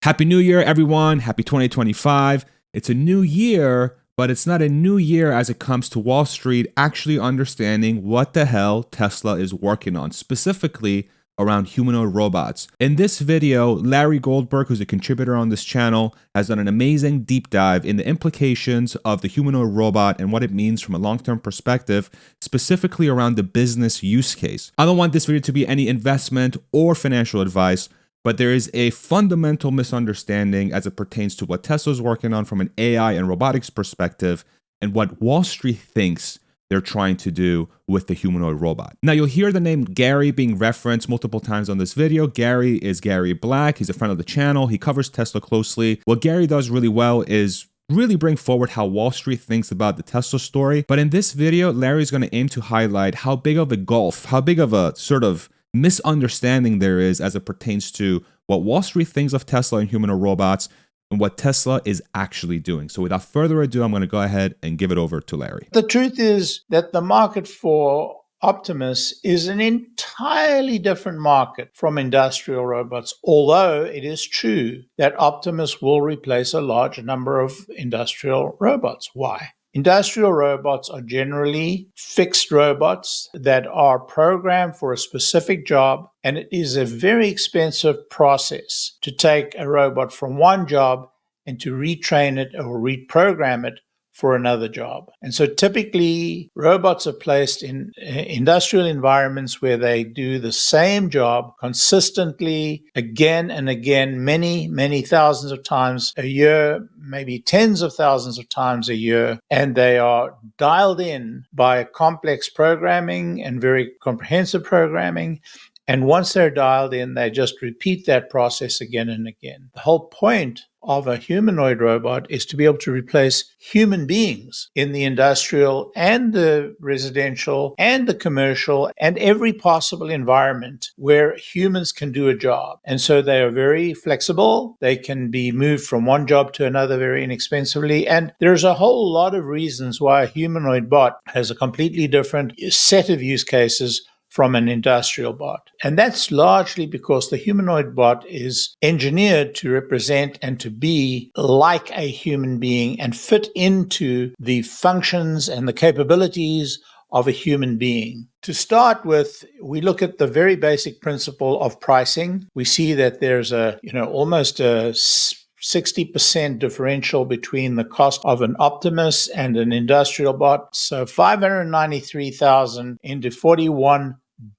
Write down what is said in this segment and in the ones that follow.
Happy New Year, everyone. Happy 2025. It's a new year, but it's not a new year as it comes to Wall Street actually understanding what the hell Tesla is working on, specifically around humanoid robots. In this video, Larry Goldberg, who's a contributor on this channel, has done an amazing deep dive in the implications of the humanoid robot and what it means from a long-term perspective, specifically around the business use case. I don't want this video to be any investment or financial advice, but there is a fundamental misunderstanding as it pertains to what Tesla's working on from an AI and robotics perspective and what Wall Street thinks they're trying to do with the humanoid robot. Now, you'll hear the name Gary being referenced multiple times on this video. Gary is Gary Black. He's a friend of the channel. He covers Tesla closely. What Gary does really well is really bring forward how Wall Street thinks about the Tesla story. But in this video, Larry's going to aim to highlight how big of a gulf, how big of a sort of misunderstanding there is as it pertains to what Wall Street thinks of Tesla and humanoid robots and what Tesla is actually doing. So without further ado, I'm going to go ahead and give it over to Larry. The truth is that the market for Optimus is an entirely different market from industrial robots, although it is true that Optimus will replace a large number of industrial robots. Why? Industrial robots are generally fixed robots that are programmed for a specific job, and it is a very expensive process to take a robot from one job and to retrain it or reprogram it for another job. And so typically robots are placed in industrial environments where they do the same job consistently again and again, many, many thousands of times a year, maybe tens of thousands of times a year. And they are dialed in by complex programming and very comprehensive programming. And once they're dialed in, they just repeat that process again and again. The whole point of a humanoid robot is to be able to replace human beings in the industrial and the residential and the commercial and every possible environment where humans can do a job. And so they are very flexible. They can be moved from one job to another very inexpensively. And there's a whole lot of reasons why a humanoid bot has a completely different set of use cases from an industrial bot. And that's largely because the humanoid bot is engineered to represent and to be like a human being and fit into the functions and the capabilities of a human being. To start with, we look at the very basic principle of pricing. We see that there's almost a 60% differential between the cost of an Optimus and an industrial bot. So $593,000 into $41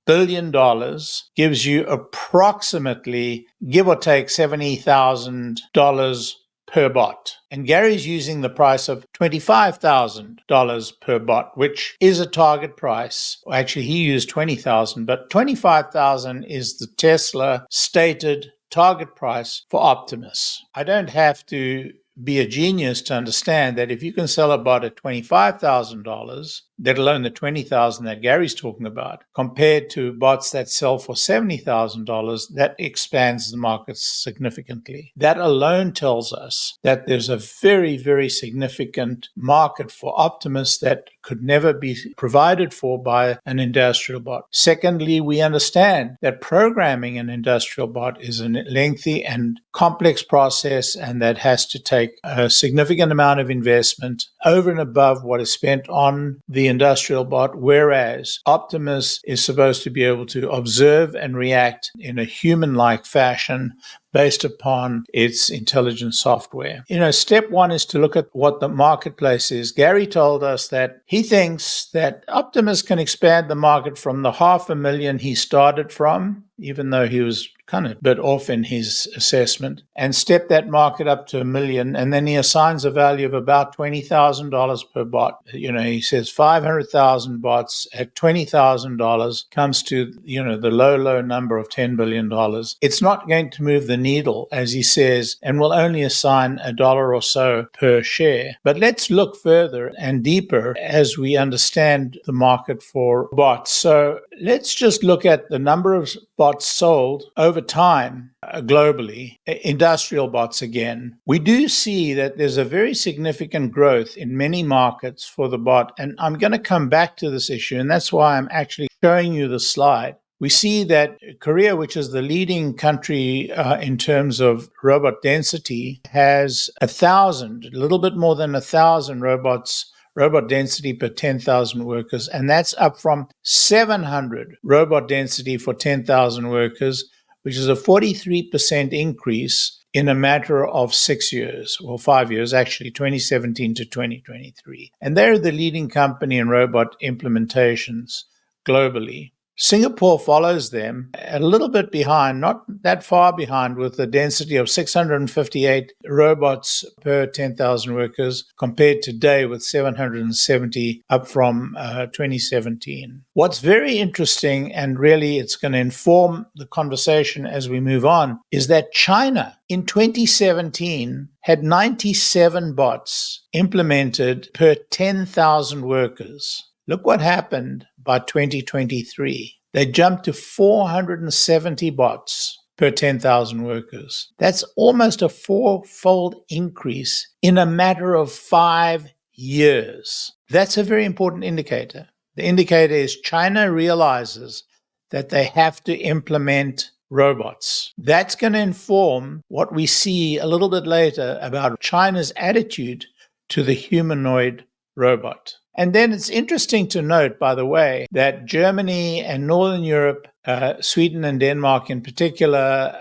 billion gives you approximately, give or take, $70,000 per bot. And Gary's using the price of $25,000 per bot, which is a target price. Actually, he used $20,000, but $25,000 is the Tesla stated target price for Optimus. I don't have to be a genius to understand that if you can sell a bot at $25,000, let alone the $20,000 that Gary's talking about, compared to bots that sell for $70,000, that expands the market significantly. That alone tells us that there's a very, very significant market for Optimus that could never be provided for by an industrial bot. Secondly, we understand that programming an industrial bot is a lengthy and complex process, and that has to take a significant amount of investment over and above what is spent on the industrial bot, whereas Optimus is supposed to be able to observe and react in a human-like fashion based upon its intelligent software. Step one is to look at what the marketplace is. Gary told us that he thinks that Optimus can expand the market from the 500,000 he started from, even though he was kind of a bit off in his assessment, and step that market up to 1 million. And then he assigns a value of about $20,000 per bot. He says 500,000 bots at $20,000 comes to, the low number of $10 billion. It's not going to move the needle, as he says, and will only assign $1 or so per share. But let's look further and deeper as we understand the market for bots. So let's just look at the number of bots sold over time globally, industrial bots again. We do see that there's a very significant growth in many markets for the bot, and I'm going to come back to this issue, and that's why I'm actually showing you the slide. we see that Korea, which is the leading country in terms of robot density, has a little bit more than 1,000 robot density per 10,000 workers, and that's up from 700 robot density for 10,000 workers, which is a 43% increase in a matter of 6 years, or 5 years, actually, 2017 to 2023. And they're the leading company in robot implementations globally. Singapore follows them a little bit behind, not that far behind, with a density of 658 robots per 10,000 workers, compared today with 770 up from 2017. What's very interesting, and really it's going to inform the conversation as we move on, is that China in 2017 had 97 bots implemented per 10,000 workers. Look what happened by 2023. They jumped to 470 bots per 10,000 workers. That's almost a four-fold increase in a matter of 5 years. That's a very important indicator. The indicator is China realizes that they have to implement robots. That's going to inform what we see a little bit later about China's attitude to the humanoid robot. And then it's interesting to note, by the way, that Germany and Northern Europe, Sweden and Denmark in particular,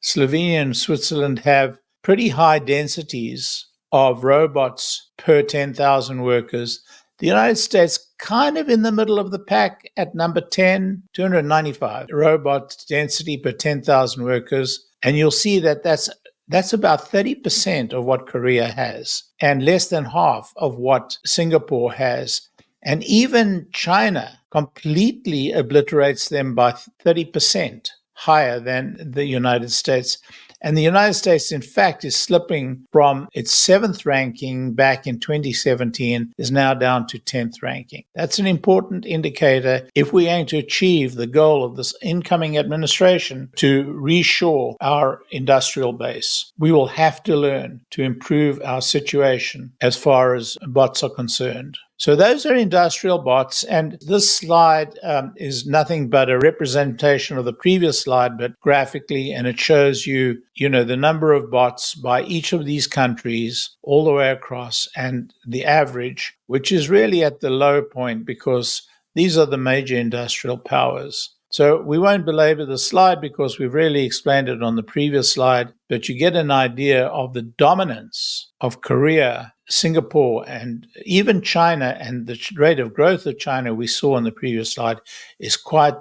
Slovenia and Switzerland have pretty high densities of robots per 10,000 workers. The United States kind of in the middle of the pack at number 10, 295 robot density per 10,000 workers. And you'll see that that's about 30% of what Korea has, and less than half of what Singapore has. And even China completely obliterates them by 30% higher than the United States. And the United States, in fact, is slipping from its 7th ranking back in 2017, is now down to 10th ranking. That's an important indicator if we aim to achieve the goal of this incoming administration to reshore our industrial base. We will have to learn to improve our situation as far as bots are concerned. So those are industrial bots, and this slide is nothing but a representation of the previous slide, but graphically, and it shows you, the number of bots by each of these countries all the way across, and the average, which is really at the low point because these are the major industrial powers. So we won't belabor the slide because we've really explained it on the previous slide, but you get an idea of the dominance of Korea, Singapore, and even China, and the rate of growth of China we saw on the previous slide is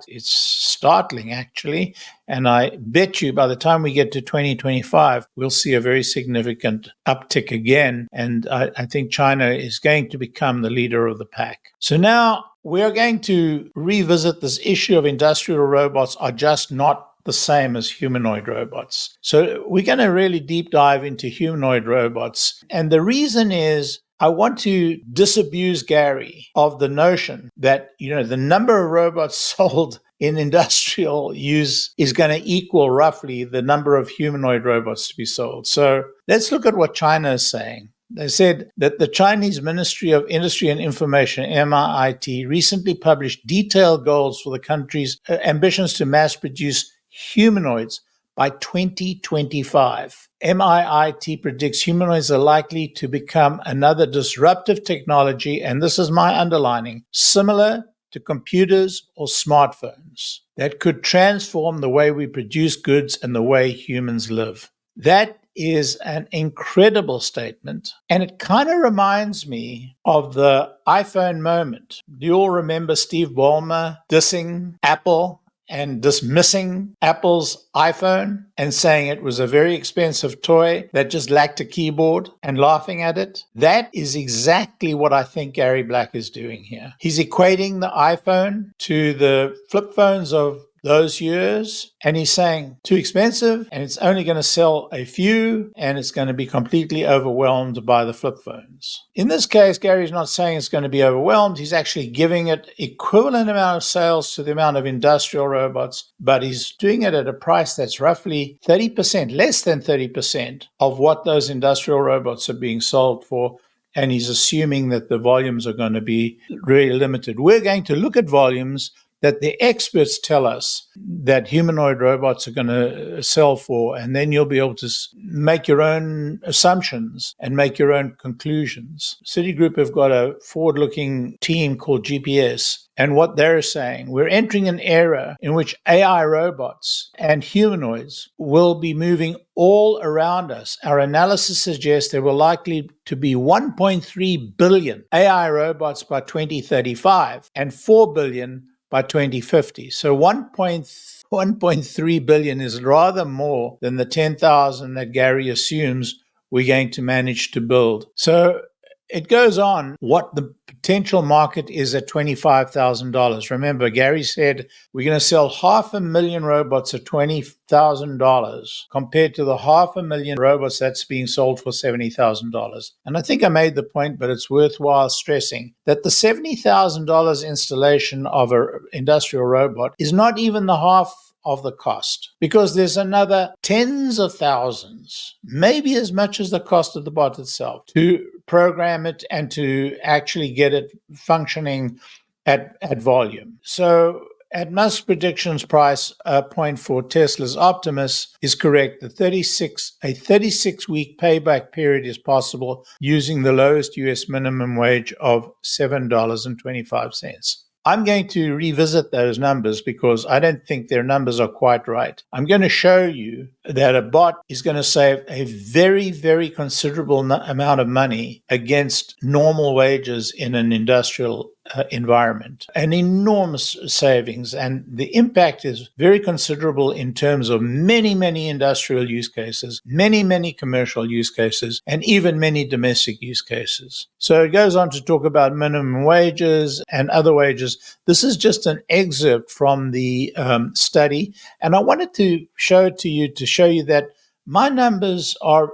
it's startling actually. And I bet you by the time we get to 2025, we'll see a very significant uptick again. And I think China is going to become the leader of the pack. So now we're going to revisit this issue of industrial robots are just not the same as humanoid robots. So we're going to really deep dive into humanoid robots. And the reason is I want to disabuse Gary of the notion that, the number of robots sold in industrial use is going to equal roughly the number of humanoid robots to be sold. So let's look at what China is saying. They said that the Chinese Ministry of Industry and Information, MIIT, recently published detailed goals for the country's ambitions to mass produce humanoids by 2025. MIIT predicts humanoids are likely to become another disruptive technology, and this is my underlining, similar to computers or smartphones, that could transform the way we produce goods and the way humans live. That is an incredible statement, and it kind of reminds me of the iPhone moment. Do you all remember Steve Ballmer dissing Apple and dismissing Apple's iPhone and saying it was a very expensive toy that just lacked a keyboard and laughing at it? That is exactly what I think Gary Black is doing here. He's equating the iPhone to the flip phones of those years, and he's saying too expensive, and it's only going to sell a few, and it's going to be completely overwhelmed by the flip phones. In this case, Gary's not saying it's going to be overwhelmed. He's actually giving it equivalent amount of sales to the amount of industrial robots, but he's doing it at a price that's roughly 30%, less than 30% of what those industrial robots are being sold for. And he's assuming that the volumes are going to be really limited. We're going to look at volumes that the experts tell us that humanoid robots are going to sell for, and then you'll be able to make your own assumptions and make your own conclusions. Citigroup have got a forward-looking team called GPS, and what they're saying, we're entering an era in which AI robots and humanoids will be moving all around us. Our analysis suggests there will likely to be 1.3 billion AI robots by 2035 and 4 billion by 2050. So 1.3 billion is rather more than the 10,000 that Gary assumes we're going to manage to build. So it goes on what the potential market is at $25,000. Remember, Gary said we're going to sell 500,000 robots at $20,000 compared to the 500,000 robots that's being sold for $70,000. And I think I made the point, but it's worthwhile stressing that the $70,000 installation of an industrial robot is not even the half of the cost, because there's another tens of thousands, maybe as much as the cost of the bot itself, to program it and to actually get it functioning at volume. So at Musk's predictions price point for Tesla's Optimus is correct. A 36-week payback period is possible using the lowest US minimum wage of $7.25. I'm going to revisit those numbers because I don't think their numbers are quite right. I'm going to show you that a bot is going to save a very, very considerable amount of money against normal wages in an industrial environment. An enormous savings, and the impact is very considerable in terms of many, many industrial use cases, many, many commercial use cases, and even many domestic use cases. So it goes on to talk about minimum wages and other wages. This is just an excerpt from the study, and I wanted to show it to you to show you that my numbers are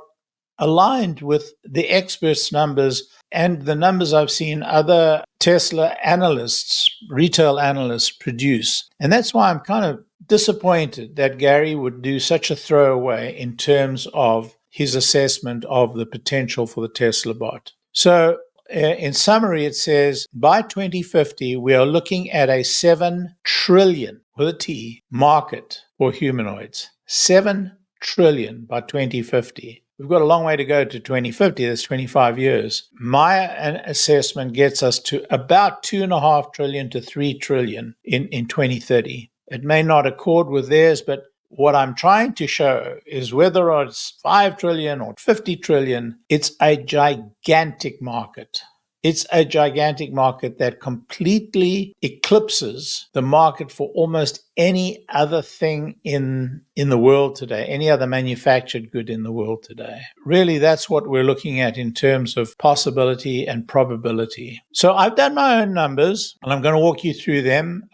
aligned with the experts' numbers and the numbers I've seen other Tesla analysts, retail analysts produce. And that's why I'm kind of disappointed that Gary would do such a throwaway in terms of his assessment of the potential for the Tesla bot. So in summary, it says by 2050, we are looking at a 7 trillion, with a T, market for humanoids. 7 trillion by 2050. We've got a long way to go to 2050. That's 25 years. My assessment gets us to about 2.5 trillion to 3 trillion in 2030. It may not accord with theirs, but what I'm trying to show is whether it's 5 trillion or 50 trillion, it's a gigantic market. It's a gigantic market that completely eclipses the market for almost any other thing in the world today, any other manufactured good in the world today. Really, that's what we're looking at in terms of possibility and probability. So I've done my own numbers, and I'm going to walk you through them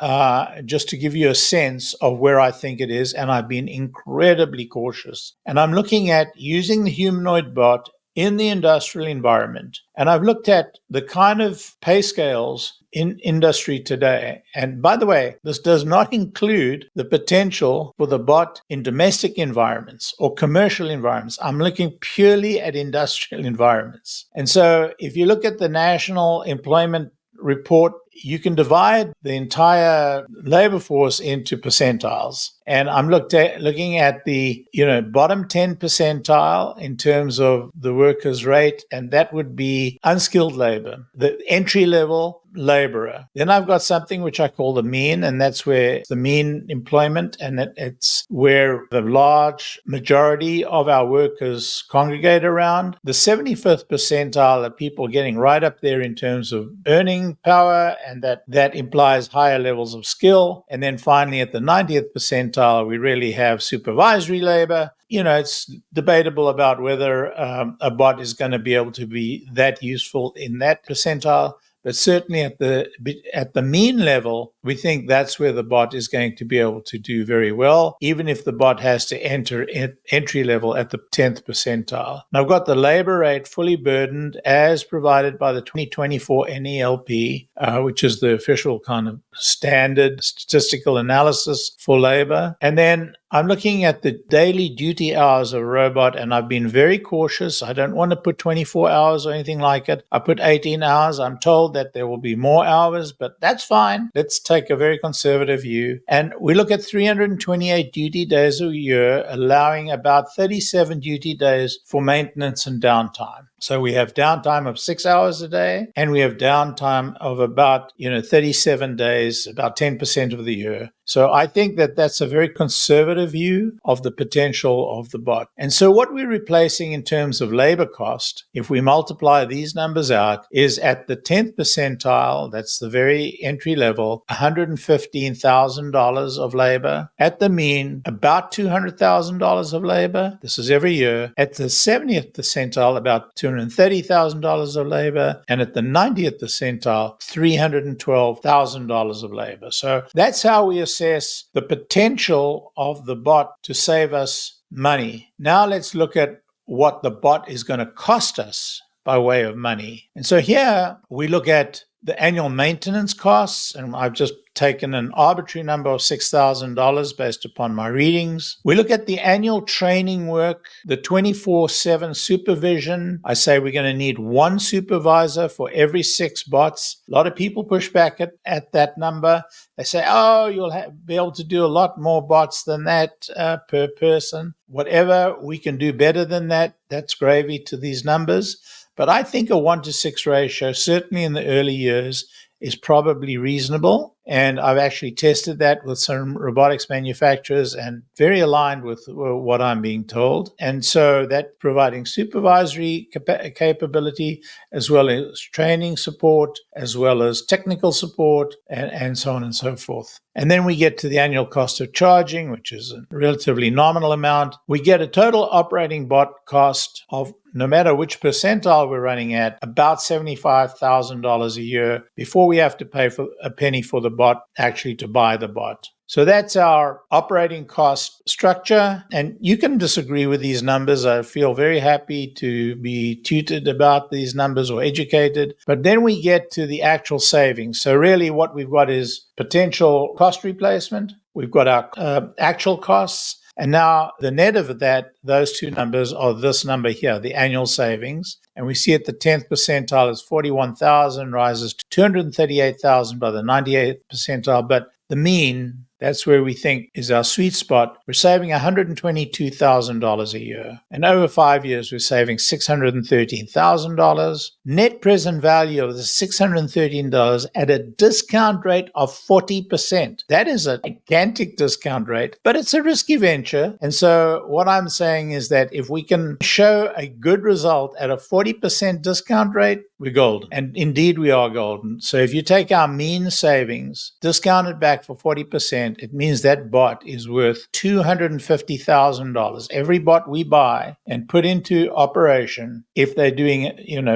just to give you a sense of where I think it is, and I've been incredibly cautious. And I'm looking at using the humanoid bot in the industrial environment. And I've looked at the kind of pay scales in industry today. And by the way, this does not include the potential for the bot in domestic environments or commercial environments. I'm looking purely at industrial environments. And so if you look at the National Employment Report, you can divide the entire labor force into percentiles. And I'm looking at the bottom 10 percentile in terms of the workers' rate, and that would be unskilled labor, the entry-level laborer. Then I've got something which I call the mean, and that's where the mean employment, and it's where the large majority of our workers congregate around. The 75th percentile are people getting right up there in terms of earning power, and that implies higher levels of skill. And then finally, at the 90th percentile, we really have supervisory labor. It's debatable about whether a bot is going to be able to be that useful in that percentile. But certainly at the mean level, we think that's where the bot is going to be able to do very well, even if the bot has to enter entry level at the 10th percentile. Now, I've got the labor rate fully burdened as provided by the 2024 NELP, which is the official kind of standard statistical analysis for labor. And then I'm looking at the daily duty hours of a robot, and I've been very cautious. I don't want to put 24 hours or anything like it. I put 18 hours. I'm told that there will be more hours, but that's fine. Let's take a very conservative view. And we look at 328 duty days a year, allowing about 37 duty days for maintenance and downtime. So we have downtime of 6 hours a day, and we have downtime of about 37 days, about 10% of the year. So I think that that's a very conservative view of the potential of the bot. And so what we're replacing in terms of labor cost, if we multiply these numbers out, is at the 10th percentile, that's the very entry level, $115,000 of labor. At the mean, about $200,000 of labor. This is every year. At the 70th percentile, about $230,000 of labor. And at the 90th percentile, $312,000 of labor. So that's how we assess the potential of the bot to save us money. Now let's look at what the bot is going to cost us by way of money. And so here we look at the annual maintenance costs, and I've just taken an arbitrary number of $6,000 based upon my readings. We look at the annual training work, the 24/7 supervision. I say we're going to need one supervisor for every 6 bots. A lot of people push back at that number. They say, oh, you'll be able to do a lot more bots than that per person. Whatever we can do better than that, that's gravy to these numbers. But I think a 1-to-6 ratio, certainly in the early years, is probably reasonable. And I've actually tested that with some robotics manufacturers and very aligned with what I'm being told. And so that providing supervisory capability, as well as training support, as well as technical support, and so on and so forth. And then we get to the annual cost of charging, which is a relatively nominal amount. We get a total operating bot cost of, no matter which percentile we're running at, about $75,000 a year before we have to pay for a penny for the bot, actually to buy the bot. So that's our operating cost structure. And you can disagree with these numbers. I feel very happy to be tutored about these numbers or educated. But then we get to the actual savings. So really what we've got is potential cost replacement. We've got our actual costs. And now the net of that, those two numbers are this number here, the annual savings. And we see at the 10th percentile is 41,000, rises to 238,000 by the 98th percentile. But the mean, that's where we think is our sweet spot. We're saving $122,000 a year. And over 5 years, we're saving $613,000. Net present value of the $613 at a discount rate of 40%. That is a gigantic discount rate, but it's a risky venture. And so what I'm saying is that if we can show a good result at a 40% discount rate, we're golden. And indeed, we are golden. So if you take our mean savings, discounted back for 40%, it means that bot is worth $250,000. Every bot we buy and put into operation, if they're doing,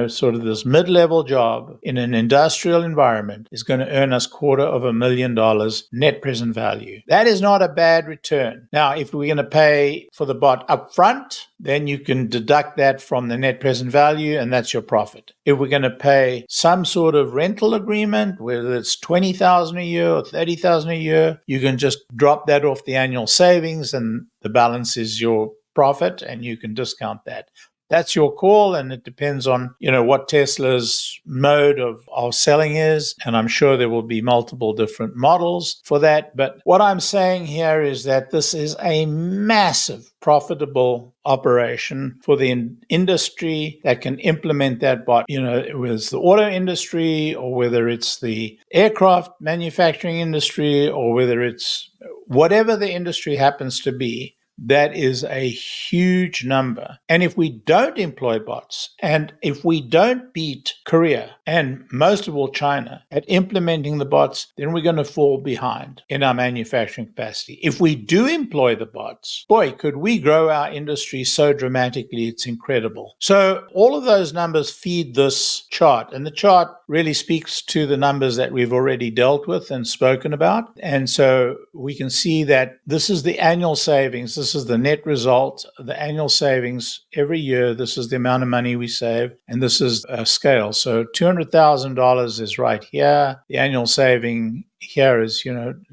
sort of this mid-level job in an industrial environment, is going to earn us $250,000 net present value. That is not a bad return. Now, if we're going to pay for the bot up front, then you can deduct that from the net present value, and that's your profit. If we're going to pay some sort of rental agreement, whether it's $20,000 a year or $30,000 a year, you can just drop that off the annual savings, and the balance is your profit, and you can discount that. That's your call, and it depends on, what Tesla's mode of selling is, and I'm sure there will be multiple different models for that. But what I'm saying here is that this is a massive profitable operation for the industry that can implement that bot, whether it's the auto industry or whether it's the aircraft manufacturing industry or whether it's whatever the industry happens to be. That is a huge number. And if we don't employ bots, and if we don't beat Korea and most of all China at implementing the bots, then we're going to fall behind in our manufacturing capacity. If we do employ the bots, boy, could we grow our industry so dramatically, it's incredible. So all of those numbers feed this chart, and the chart really speaks to the numbers that we've already dealt with and spoken about. And so we can see that this is the annual savings. This is the net result, the annual savings every year. This is the amount of money we save, and this is a scale. So $200,000 is right here. The annual saving here is,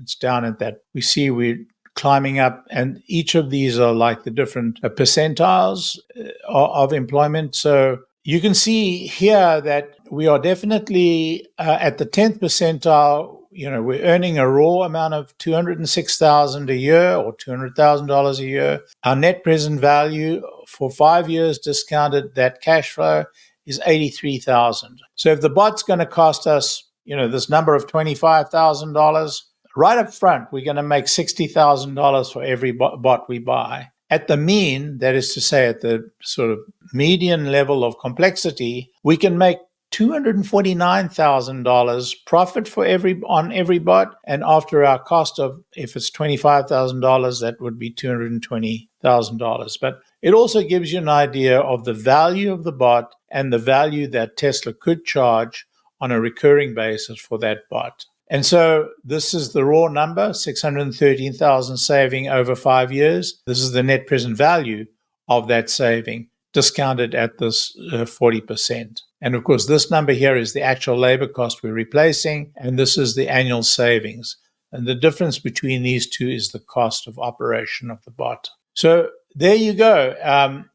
it's down at that. We see we're climbing up, and each of these are like the different percentiles of employment. So you can see here that we are definitely at the 10th percentile. We're earning a raw amount of $206,000 a year or $200,000 a year. Our net present value for 5 years discounted that cash flow is $83,000. So if the bot's going to cost us, this number of $25,000, right up front, we're going to make $60,000 for every bot we buy. At the mean, that is to say, at the sort of median level of complexity, we can make $249,000 profit on every bot, and after our cost of, if it's $25,000, that would be $220,000. But it also gives you an idea of the value of the bot and the value that Tesla could charge on a recurring basis for that bot. And so this is the raw number, $613,000 saving over 5 years. This is the net present value of that saving, discounted at this 40%. And of course, this number here is the actual labor cost we're replacing, and this is the annual savings. And the difference between these two is the cost of operation of the bot. So there you go.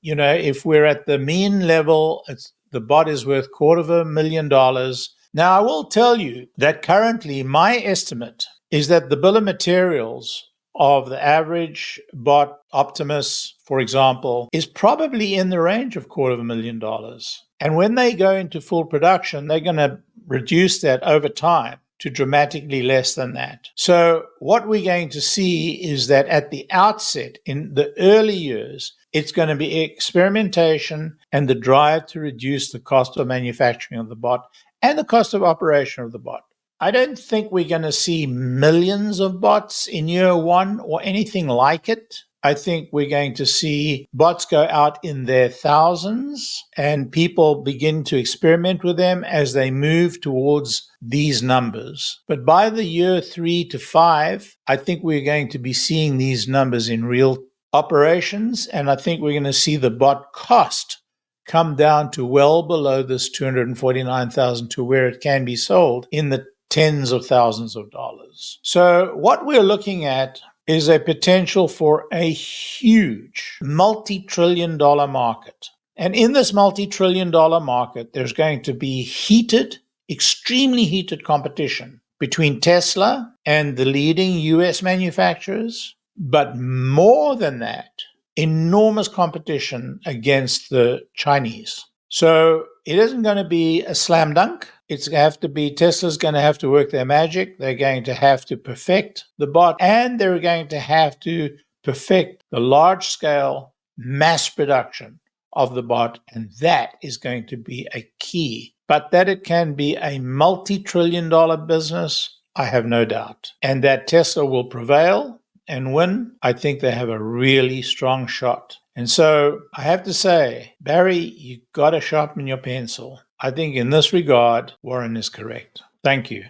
If we're at the mean level, the bot is worth $250,000. Now, I will tell you that currently my estimate is that the bill of materials of the average bot, Optimus, for example, is probably in the range of $250,000. And when they go into full production, they're going to reduce that over time to dramatically less than that. So what we're going to see is that at the outset, in the early years, it's going to be experimentation and the drive to reduce the cost of manufacturing of the bot and the cost of operation of the bot. I don't think we're going to see millions of bots in year one or anything like it. I think we're going to see bots go out in their thousands and people begin to experiment with them as they move towards these numbers. But by the year 3 to 5, I think we're going to be seeing these numbers in real operations, and I think we're going to see the bot cost come down to well below this $249,000 to where it can be sold in the tens of thousands of dollars. So what we're looking at is a potential for a huge multi-trillion-dollar market. And in this multi-trillion-dollar market, there's going to be extremely heated competition between Tesla and the leading US manufacturers, but more than that, enormous competition against the Chinese. So it isn't going to be a slam dunk. It's going to have to be, Tesla's going to have to work their magic. They're going to have to perfect the bot, and they're going to have to perfect the large scale mass production of the bot. And that is going to be a key. But that it can be a multi-trillion-dollar business, I have no doubt. And that Tesla will prevail and win, I think they have a really strong shot. And so I have to say, Barry, you got to sharpen your pencil. I think in this regard, Warren is correct. Thank you.